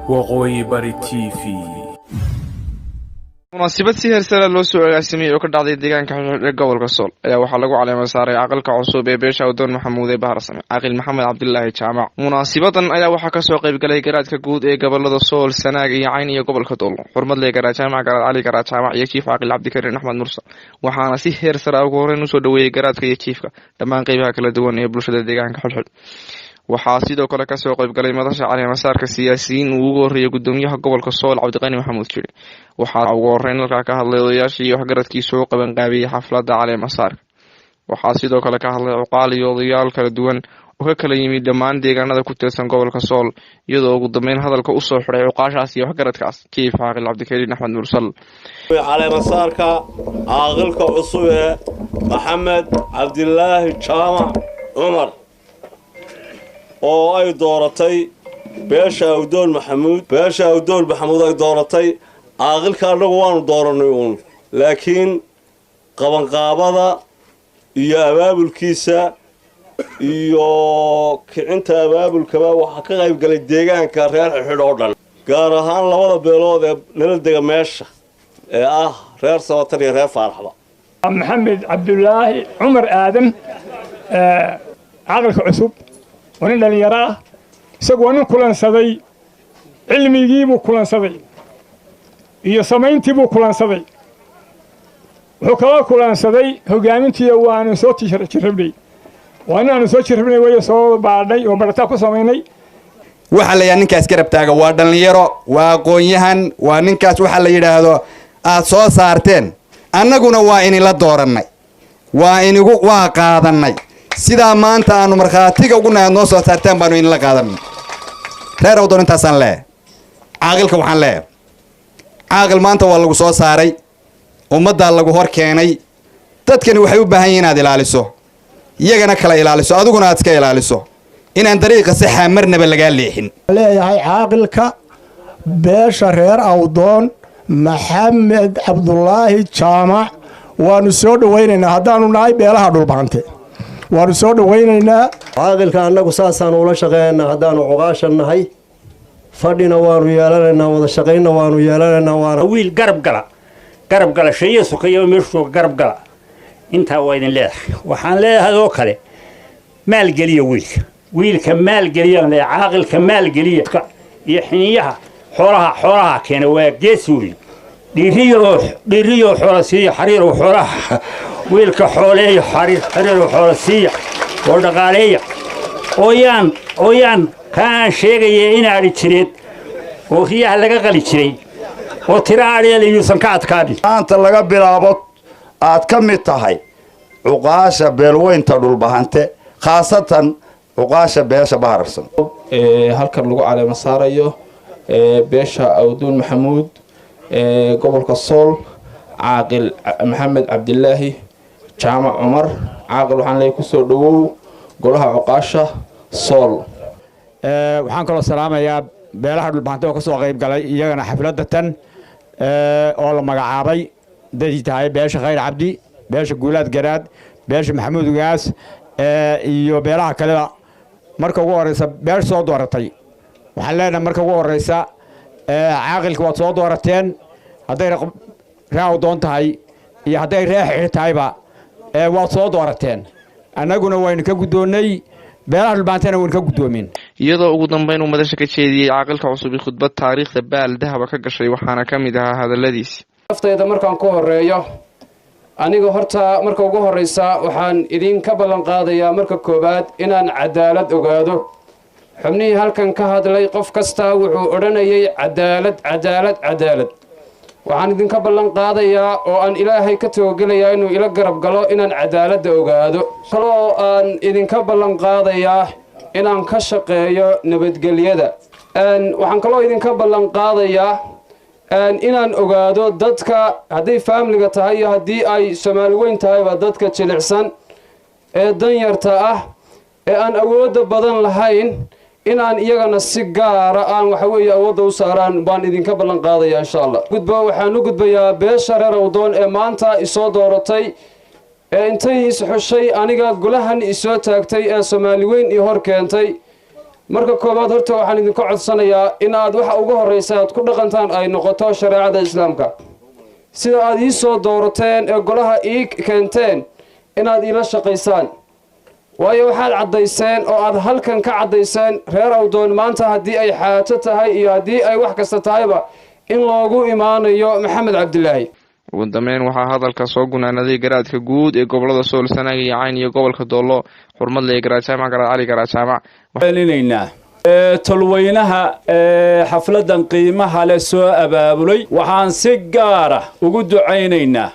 وقوي بري تي في مناسبة سهر سنة لو سوء الاسمي oo ka dhacday deegaanka gobolka Sool ayaa waxa lagu caleemay saaray aqalka cusub ee beesha Awdoon Maxamuud ee Baharsame aqal Maxamed Cabdullaahi Jaamac munaasabadan ayaa waxa ka soo qayb galay garaadka guud ee gobolada Sool Sanaag iyo Cayn iyo gobolka Dool xurmad leh garaad Jaamac garaad Ali garaad Jaamac iyo chief aqal Cabdikariin Axmed Mursal waxaana si heer sare ugu horeyn u soo dhaweeyay garaadka iyo chiefka dhammaan qaybaha kala duwan ee bulshada deegaanka xulxul waxaa sidoo kale ka soo qayb galay madasha caleemasaarka siyaasiyiin uu ugu horeeyay gudoomiyaha gobolka Sool Cabdiqani Maxamuud Jiri waxaa ugu horeyn halka ka hadlay odayaashii iyo waxgaradkiisa oo qaban qaabiyay xafladda caleemasaarka waxaa sidoo kale ka hadlay uqaal iyo odayaal kala duwan oo ka kala yimid dhammaan deegaanada ku tirsan gobolka Sool iyadoo ugu dambeyn hadalka u soo xiray uqaashaas iyo waxgaradkaas chief aqal Cabdikariin Axmed Mursal caleemasaarka aqalka cusub ee Maxamed Cabdullaahi Jaamac Umar oo ay dooratay beesha Awdoon Maxamuud ay dooratay aqalka anagu waanu dooranay laakiin qabanqaabada iyo abaabulkiisa iyo kicinta abaabulkaba waxa ka qayb galay deegaanka reer xidh oo dhan gaar ahaan labada beelood ee nala dega meesha ee ah reer Sabatar iyo reer Faaraxba Maxamed Cabdullaahi Umar Aadan aqalka cusub ونن dhalinyaro isagoo nin kulansaday cilmigiibu kulansaday iyo sameyntiibu kulansaday wuxuu kala kulansaday hogaamintii waanu soo jiribnay way soo baadhay oo barata ku sameynay waxa la yaa ninkaas garab taaga waa dhalinyaro waa aqoonyahan waa ninkaas waxa la yiraahdo aad soo saarteen annaguna waa in la dooranay waa qaadanay sida maanta aanu marxaatiga ugu naadnoo soo saartaan baanu in la qaadan reer Awdoon intaasan leeyahay aqalka waxaan leeyahay aqal maanta waa lagu soo saaray ummadda lagu hor keenay dadkani waxay u baahan yihiin inaad ilaaliso iyagana kala ilaaliso adiguna aad iska ilaaliso inaan dariiqa saxa marnaba laga leexin leeyahay aqalka beesha reer Awdoon Maxamed Cabdullaahi Jaamac waanu soo dhaweynaynaa haddaanu nahay beelaha dhulbaante waanu soo dhaweynaynaa aqalka anagu saasaan ula shaqeynaa haddaanu cuqaashanahay fadhina waanu yeelanaynaa wada shaqeyna waanu yeelanaynaa waana wiil garab gala shayga sukayo meeshu garab gala inta waa idin leedahay waxaan leeyahay oo kale maal galiya wiilka maal galiya aqalka maal galiya iyo xiniyaha xoolaha keena waa geesi dhiriyo xoolo siiya xariir xoolaha wiilka xooleeyo xariir xoolo siiya oo dhaqaaleeya ooyaan kaan sheegay in aari jireed oo riyaha laga qali jiray oo tiraareel yuusan ka adkaadin maanta laga bilaabo aad ka mid tahay cuqaasha beelweynta dhulbahante khaasatan cuqaasha beesha Baharsan halkan lagu caleema saarayo beesha Awdoon Maxamuud gobolka Sool aqal Maxamed Cabdullaahi Jaamac Umar aqal waxaan leeyahay ku soo dhawow golaha cuqaasha Sool waxaan kala salaamayaa beelaha dhulbaante oo ka soo qayb galay iyagana xafladda tan oo la magacaabay dadii tahay beesha Khayr Cabdi beesha Guulaad Garaad beesha Maxamuud Ugaas iyo beelaha kale marka ugu horeysa beesha soo dooratay waxaan leenahay marka ugu horeysa aqalka waad soo doorateen haday raaw doon tahay iyo haday reex tahayba waad soo doorateen annaguna waynu ka gudoonay beelaha dhulbaantana waynu ka gudoomin iyadoo ugu dambeyn uu madasha ka jeediyay aqalka cusub khudbad taariikhda baal dahaba ka gashay waxaana kamid ahaa hadaladiisi naftayda markaan ku horeeyo aniga horta marka ugu horeysa waxaan idin ka ballan qaadayaa marka koobaad inaan cadaalad ogaado xubnihii halkan ka hadlay qof kasta wuxuu odhanayay cadaalad waxaan idinka ballan qaadayaa oo aan ilaahay ka toogelayaa inuu ila garab galo inaan cadaaladda ogaado kaloo aan idinka ballan qaadayaa inaan ka shaqeeyo nabadgelyada waxaan kaloo idinka ballan qaadayaa inaan ogaado dadka hadday faamiliga tahay iyo haddii ay Soomaali weyn tahayba dadka jilicsan ee danyarta ah ee aan awoodda badan lahayn inaan iyagana si gaar ah waxa weeye awoodda u saaraan baan idinka ballan qaadayaa insha Allah waxaan u gudbayaa beesha reer Awdoon ee maanta isoo dooratay ee intay is xushay aniga golahan isoo taagtay ee Soomaali weyn iyo hor keentay marka koobaad horta waxaan idinka codsanayaa inaad waxa ugu horreysa aad ku dhaqantaan ay noqoto shareecada islaamka sida aad ii soo doorateen ee golaha ii keenteen inaad iila shaqaysaan waayo waxaad caddayseen oo aad halkan ka caddayseen reer awdoon maanta haddii ay xaajo tahay iyo haddii ay wax kasta tahayba in loogu imaanayo maxamed cabdilaahi ugu dambeyn waxaa hadalka soo gunaanaday garaadka guud ee gobolada sool sanaag iyo cayn iyo gobolka doollo xurmadle garaad jaamac garaad cali garaad jaamac waxaaninaynaa tolweynaha xafladan qiimaha leh soo abaabulay waxaan si gaara ugu ducaynaynaa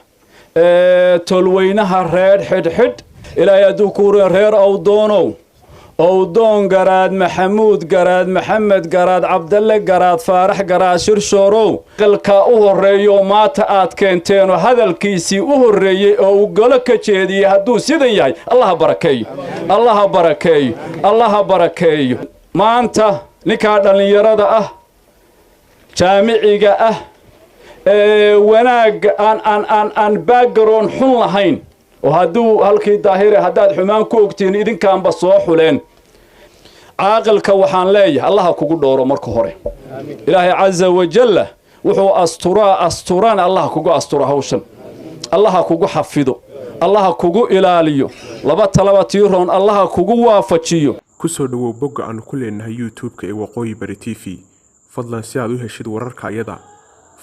tolweynaha reer xidhxidh ilaahay hadduu kuuriyo reer awdoonow awdoon garaad maxamuud garaad maxamed garaad cabdalle garaad faarax garaad shirshoorow aqalka u horreeyo maanta aad keenteenoo hadalkiisii u horreeyey oo uu golo ka jeediyey hadduu sidan yahay allaha barakeeyo allaha barakeeyo allaha barakeeyo maanta ninkaa dhallinyarada ah jaamiciga ah wanaagga aan background xun lahayn oo hadduu halkii daahire haddaad xumaan ku ogtiin idinkaanba soo xuleen caaqilka waxaan leeyahay allaha kugu dhooro marka hore ilaahay caza wajalla wuxuu asturaan allaha kugu asturo hawshan allaha kugu xafido allaha kugu ilaaliyo laba talaba tiiroon allaha kugu waafajiyo kusoo dhawow bogga aanu ku leenahay youtube-ka ee waqooyi bari t v fadlan si aad u heshid wararka ayada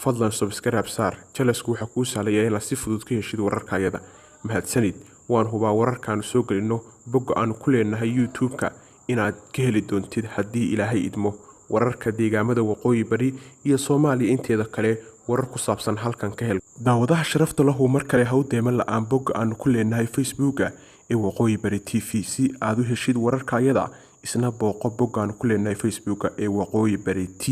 fadlan subscribe saar jalasku waxa kuu sahlaya inaad si fudud ka heshid wararka ayada mahadsanid waan hubaa wararkaanu soo gelino bogga aanu ku leenahay youtube-ka inaad ka heli doontid haddii ilaahay idmo wararka deegaamada waqooyi bari iyo soomaaliya inteeda kale warar ku saabsan halkan ka hel daawadaha sharafta lahu mar kale ha u deeman la-aan bogga aanu ku leenahay facebooka ee waqooyi bari t v si aad u heshid wararka ayada isna booqo bogga aanu ku leenahay facebooka ee waqooyi bari t